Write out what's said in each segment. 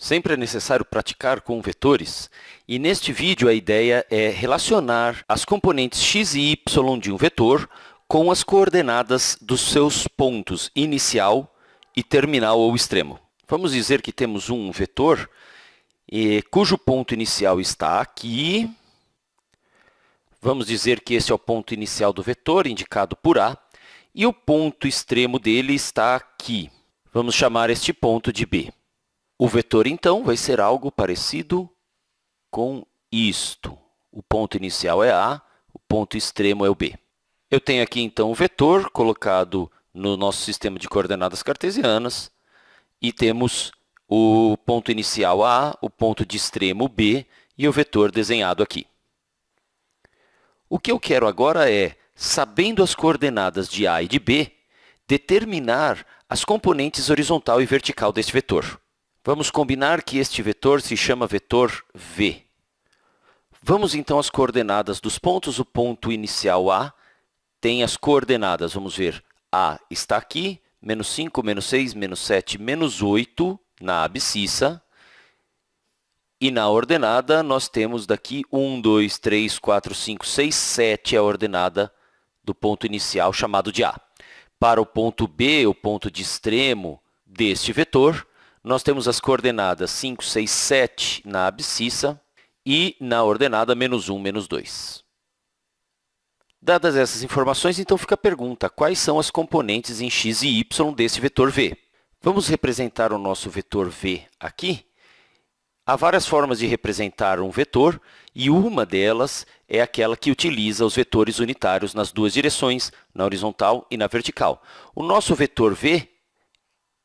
Sempre é necessário praticar com vetores, e neste vídeo a ideia é relacionar as componentes x e y de um vetor com as coordenadas dos seus pontos inicial e terminal ou extremo. Vamos dizer que temos um vetor cujo ponto inicial está aqui. Vamos dizer que esse é o ponto inicial do vetor, indicado por A, e o ponto extremo dele está aqui. Vamos chamar este ponto de B. O vetor, então, vai ser algo parecido com isto. O ponto inicial é A, o ponto extremo é o B. Eu tenho aqui, então, o vetor colocado no nosso sistema de coordenadas cartesianas e temos o ponto inicial A, o ponto de extremo B e o vetor desenhado aqui. O que eu quero agora é, sabendo as coordenadas de A e de B, determinar as componentes horizontal e vertical deste vetor. Vamos combinar que este vetor se chama vetor V. Vamos, então, às coordenadas dos pontos. O ponto inicial A tem as coordenadas, vamos ver, A está aqui, menos 5, menos 6, menos 7, menos 8 na abscissa. E na ordenada, nós temos daqui 1, 2, 3, 4, 5, 6, 7 é a ordenada do ponto inicial chamado de A. Para o ponto B, o ponto de extremo deste vetor, nós temos as coordenadas 5, 6, 7 na abscissa e na ordenada menos 1, menos 2. Dadas essas informações, então fica a pergunta, quais são as componentes em x e y desse vetor V? Vamos representar o nosso vetor V aqui. Há várias formas de representar um vetor, e uma delas é aquela que utiliza os vetores unitários nas duas direções, na horizontal e na vertical. O nosso vetor V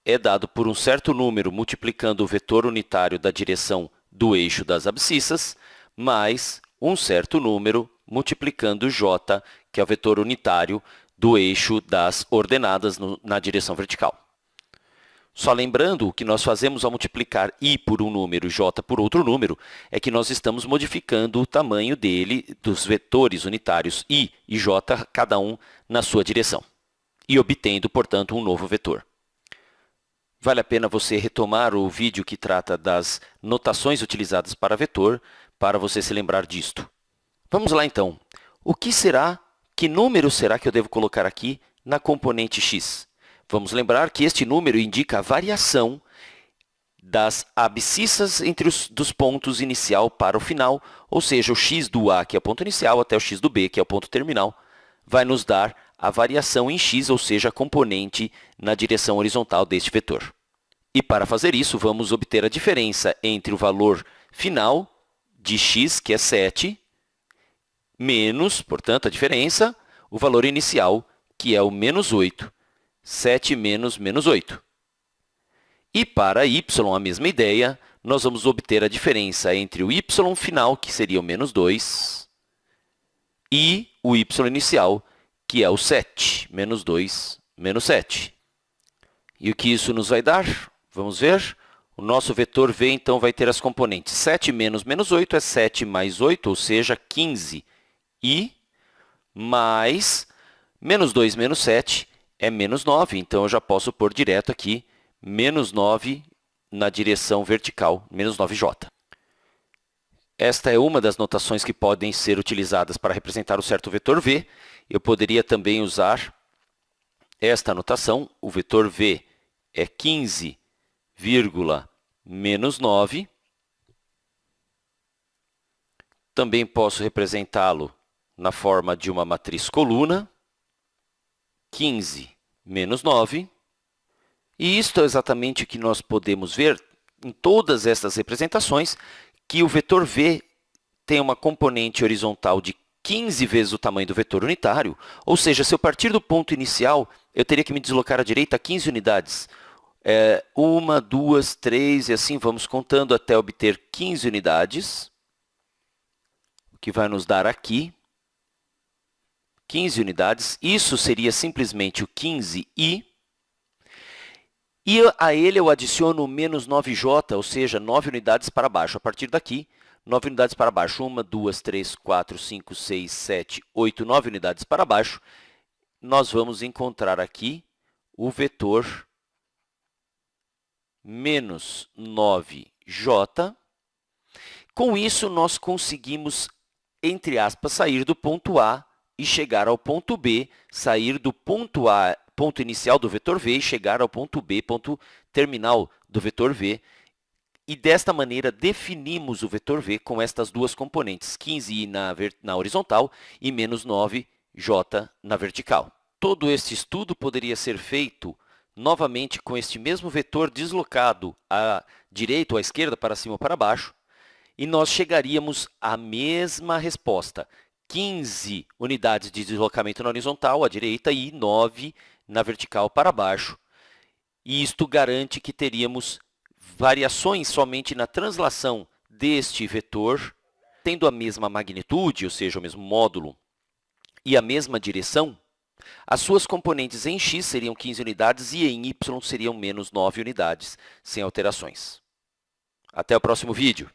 é dado por um certo número multiplicando o vetor unitário da direção do eixo das abscissas, mais um certo número multiplicando j, que é o vetor unitário do eixo das ordenadas na direção vertical. Só lembrando, o que nós fazemos ao multiplicar i por um número e j por outro número é que nós estamos modificando o tamanho dele, dos vetores unitários i e j, cada um na sua direção, e obtendo, portanto, um novo vetor. Vale a pena você retomar o vídeo que trata das notações utilizadas para vetor, para você se lembrar disto. Vamos lá, então. Que número será que eu devo colocar aqui na componente x? Vamos lembrar que este número indica a variação das abscissas dos pontos inicial para o final, ou seja, o x do A, que é o ponto inicial, até o x do B, que é o ponto terminal, vai nos dar a variação em x, ou seja, a componente na direção horizontal deste vetor. E para fazer isso, vamos obter a diferença entre o valor final de x, que é 7, menos, portanto, a diferença, o valor inicial, que é o menos 8. 7 menos menos 8. E para y, a mesma ideia, nós vamos obter a diferença entre o y final, que seria o menos 2, e o y inicial, que é o 7, menos 2, menos 7. E o que isso nos vai dar? Vamos ver. O nosso vetor V, então, vai ter as componentes 7 menos menos 8 é 7 mais 8, ou seja, 15. E mais menos 2 menos 7 é menos 9. Então, eu já posso pôr direto aqui menos 9 na direção vertical, menos 9j. Esta é uma das notações que podem ser utilizadas para representar o certo vetor V. Eu poderia também usar esta notação. O vetor V é 15, menos 9. Também posso representá-lo na forma de uma matriz coluna. 15 menos 9. E isto é exatamente o que nós podemos ver em todas essas representações, que o vetor V tem uma componente horizontal de 15 vezes o tamanho do vetor unitário, ou seja, se eu partir do ponto inicial, eu teria que me deslocar à direita 15 unidades. 1, 2, 3, e assim vamos contando até obter 15 unidades, o que vai nos dar aqui 15 unidades. Isso seria simplesmente o 15i. E a ele eu adiciono o menos 9j, ou seja, 9 unidades para baixo. A partir daqui, 9 unidades para baixo. 1, 2, 3, 4, 5, 6, 7, 8, 9 unidades para baixo. Nós vamos encontrar aqui o vetor menos 9j j. Com isso, nós conseguimos, entre aspas, sair do ponto A e chegar ao ponto B, sair do ponto A, ponto inicial do vetor v, e chegar ao ponto B, ponto terminal do vetor v. E desta maneira, definimos o vetor v com estas duas componentes, 15i na horizontal e menos 9j na vertical. Todo este estudo poderia ser feito novamente com este mesmo vetor deslocado à direita ou à esquerda, para cima ou para baixo, e nós chegaríamos à mesma resposta. 15 unidades de deslocamento na horizontal à direita e 9 na vertical para baixo. E isto garante que teríamos variações somente na translação deste vetor, tendo a mesma magnitude, ou seja, o mesmo módulo, e a mesma direção. As suas componentes em x seriam 15 unidades e em y seriam menos 9 unidades, sem alterações. Até o próximo vídeo.